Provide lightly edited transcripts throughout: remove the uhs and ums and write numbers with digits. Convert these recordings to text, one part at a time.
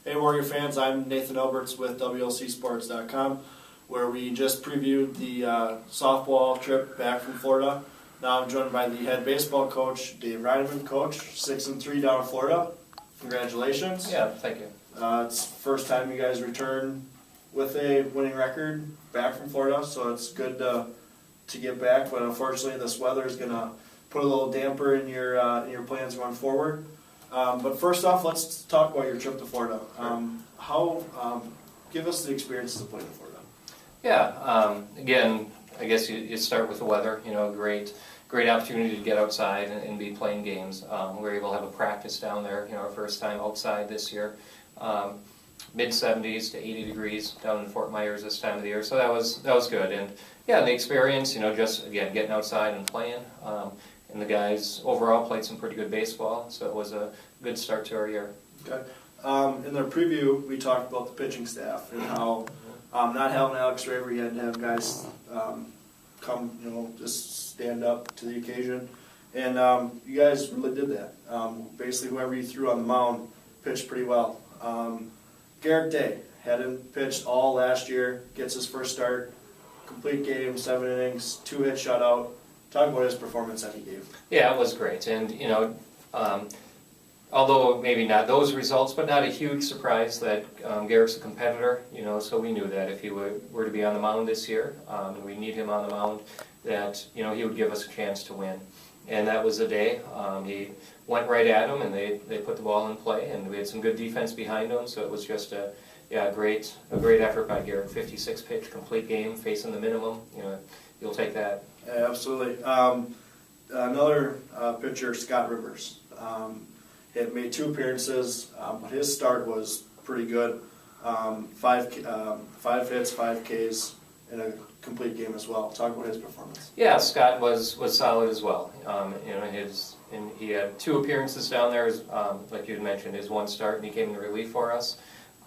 Hey Warrior fans, I'm Nathan Alberts with WLCSports.com, where we just previewed the softball trip back from Florida. Now I'm joined by the head baseball coach, Dave Reineman. Coach, 6-3 down in Florida. Congratulations. Yeah, thank you. It's the first time you guys return with a winning record back from Florida, so it's good to get back. But unfortunately, this weather is going to put a little damper in your plans going forward. But first off, let's talk about your trip to Florida. Give us the experiences of playing in Florida. Yeah, again, I guess you start with the weather. You know, great opportunity to get outside and be playing games. We were able to have a practice down there. You know, our first time outside this year. Mid 70s to 80 degrees down in Fort Myers this time of the year, so that was good. And yeah, the experience, you know, just again getting outside and playing. And the guys overall played some pretty good baseball, so it was a good start to our year. Okay. In the preview, we talked about the pitching staff and how not having Alex Raver, you had to have guys come, you know, just stand up to the occasion. And you guys really did that. Basically, whoever you threw on the mound pitched pretty well. Garrett Day hadn't pitched all last year, gets his first start, complete game, 7 innings, 2-hit shutout. Talk about his performance that he gave. Yeah, it was great, and you know, although maybe not those results, but not a huge surprise that Garrett's a competitor. You know, so we knew that if he were to be on the mound this year, and we need him on the mound, that you know he would give us a chance to win. And that was the day. He went right at him, and they put the ball in play, and we had some good defense behind him. So it was just a great effort by Garrett. 56 pitch, complete game, facing the minimum. You know, you'll take that. Yeah, absolutely. Another pitcher, Scott Rivers, had made 2 appearances, but his start was pretty good. 5 hits, 5 Ks, and a complete game as well. Talk about his performance. Yeah, Scott was solid as well. You know, he had 2 appearances down there, like you had mentioned, his 1 start, and he came in relief for us.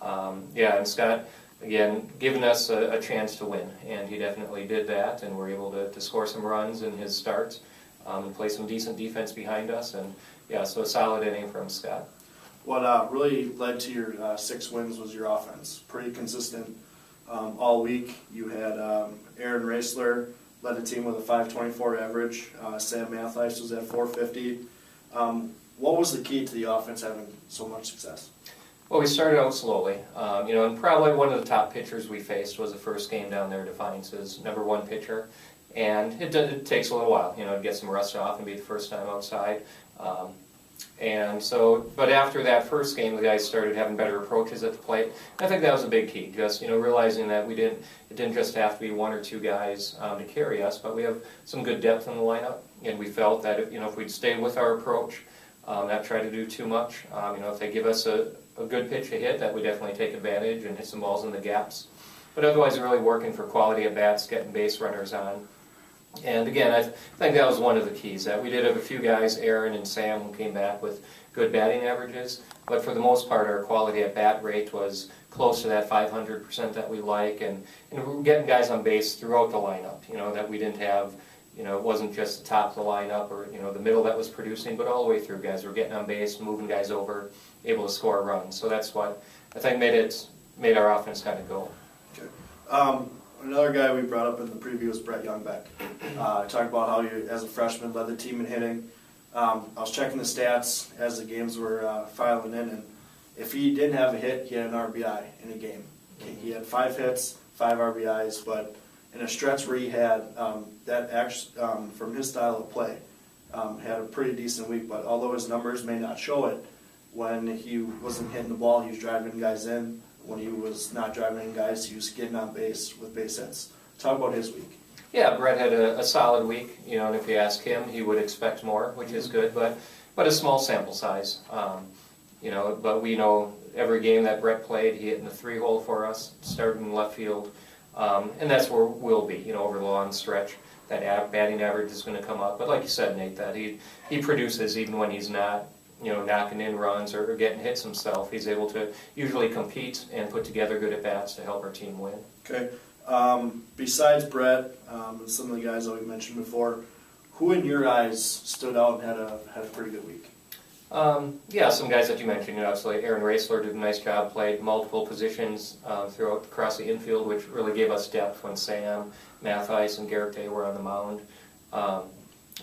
Yeah, and Scott, again, giving us a chance to win, and he definitely did that, and we're able to score some runs in his starts and play some decent defense behind us, and yeah, so a solid inning from Scott. What really led to your 6 wins was your offense. Pretty consistent all week. You had Aaron Raisler led the team with a .524 average. Sam Mathias was at .450. What was the key to the offense having so much success? Well, we started out slowly, you know, and probably one of the top pitchers we faced was the first game down there, Defiance's #1 pitcher, and it takes a little while, you know, to get some rust off and be the first time outside. And so, but after that first game, the guys started having better approaches at the plate. I think that was a big key, just, you know, realizing that it didn't just have to be 1 or 2 guys to carry us, but we have some good depth in the lineup, and we felt that if, you know, if we'd stay with our approach, not try to do too much, you know, if they give us a good pitch to hit, that we definitely take advantage and hit some balls in the gaps. But otherwise, really working for quality at bats, getting base runners on. And again, I think that was one of the keys, that we did have a few guys, Aaron and Sam, who came back with good batting averages, but for the most part our quality at bat rate was close to that 500% that we like, and we're getting guys on base throughout the lineup, you know, that we didn't have, you know, it wasn't just the top of the lineup or, you know, the middle that was producing, but all the way through guys were getting on base, moving guys over, able to score runs. So that's what I think made our offense kind of go. Okay. Another guy we brought up in the preview was Brett Youngbeck. Talked about how you, as a freshman, led the team in hitting. I was checking the stats as the games were filing in, and if he didn't have a hit, he had an RBI in a game. Okay, he had 5 hits, 5 RBIs, but in a stretch where he had from his style of play, had a pretty decent week. But although his numbers may not show it, when he wasn't hitting the ball, he was driving guys in. When he was not driving in guys, he was getting on base with base hits. Talk about his week. Yeah, Brett had a solid week, you know, and if you ask him, he would expect more, which is good, but a small sample size. You know, but we know every game that Brett played, he hit in the 3-hole for us, starting in left field, and that's where we'll be, you know, over the long stretch. That batting average is going to come up, but like you said, Nate, that he produces even when he's not, you know, knocking in runs or getting hits himself. He's able to usually compete and put together good at-bats to help our team win. Okay. Besides Brett and some of the guys that we mentioned before, who in your eyes stood out and had a pretty good week? Yeah, some guys that you mentioned, obviously Aaron Raisler did a nice job, played multiple positions throughout across the infield, which really gave us depth when Sam, Mathias, and Garrett Day were on the mound.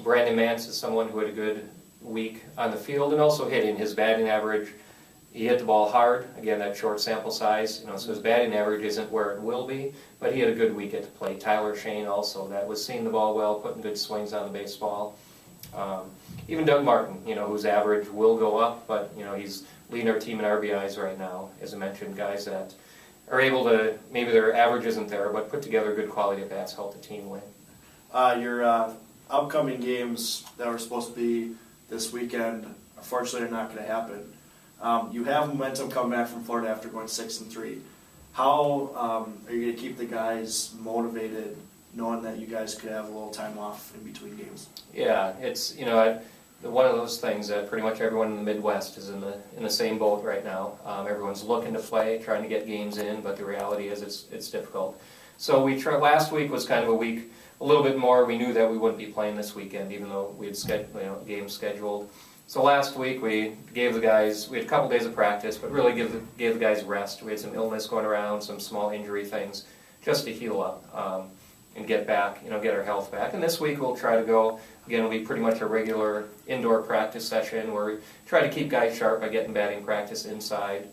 Brandon Mance is someone who had a good week on the field and also hitting. His batting average, he hit the ball hard. Again, that short sample size, so his batting average isn't where it will be, but he had a good week at the plate. Tyler Shane also, that was seeing the ball well, putting good swings on the baseball. Even Doug Martin, whose average will go up, but he's leading our team in RBIs right now. As I mentioned, guys that are able to, maybe their average isn't there, but put together good quality at bats, help the team win. Your upcoming games that were supposed to be this weekend, unfortunately, are not going to happen. You have momentum coming back from Florida after going 6-3. How are you going to keep the guys motivated, knowing that you guys could have a little time off in between games? Yeah, it's one of those things that pretty much everyone in the Midwest is in the same boat right now. Everyone's looking to play, trying to get games in, but the reality is it's difficult. So last week was kind of a week, a little bit more. We knew that we wouldn't be playing this weekend, even though we had games scheduled. So last week we gave the guys, we had a couple days of practice, but really gave the guys rest. We had some illness going around, some small injury things, just to heal up and get back, get our health back. And this week we'll try to go, again, it'll be pretty much a regular indoor practice session where we try to keep guys sharp by getting batting practice inside,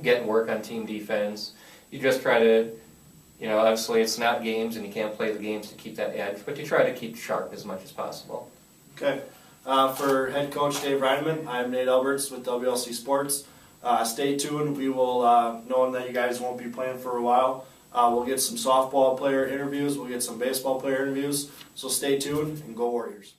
getting work on team defense. You just try to, obviously it's not games and you can't play the games to keep that edge, but you try to keep sharp as much as possible. Okay. For head coach Dave Reineman, I'm Nate Alberts with WLC Sports. Stay tuned. We will, knowing that you guys won't be playing for a while, we'll get some softball player interviews, we'll get some baseball player interviews. So stay tuned and go Warriors.